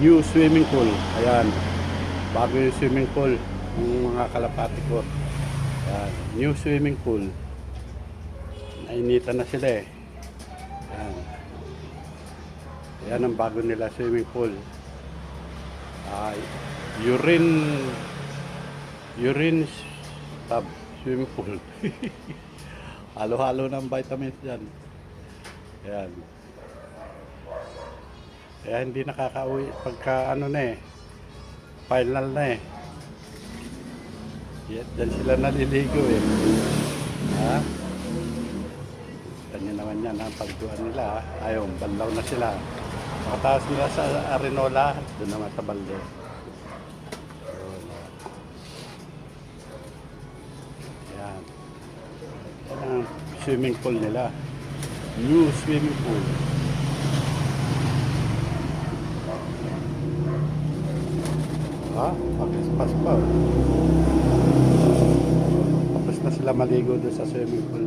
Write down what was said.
New swimming pool. Ayan. Bago yung swimming pool. Yung mga kalapati ko. Ayan. New swimming pool. Nainitan na sila eh. Ayan. Ayan ang bago nila swimming pool. Urine tub swimming pool. Halo-halo ng vitamins yan. Ayan. Kaya hindi nakakauwi pagka ano na eh. Final na eh. Diyan sila naliligo eh. Ha? Kanya naman yan ang pagduan nila. Ayun, banlaw na sila. Mataas nila sa Arenola. Doon naman sa balde. Yan. Yan ang swimming pool nila. New swimming pool. Ha? Pas pa. Tapos na sila maligo doon sa swimming pool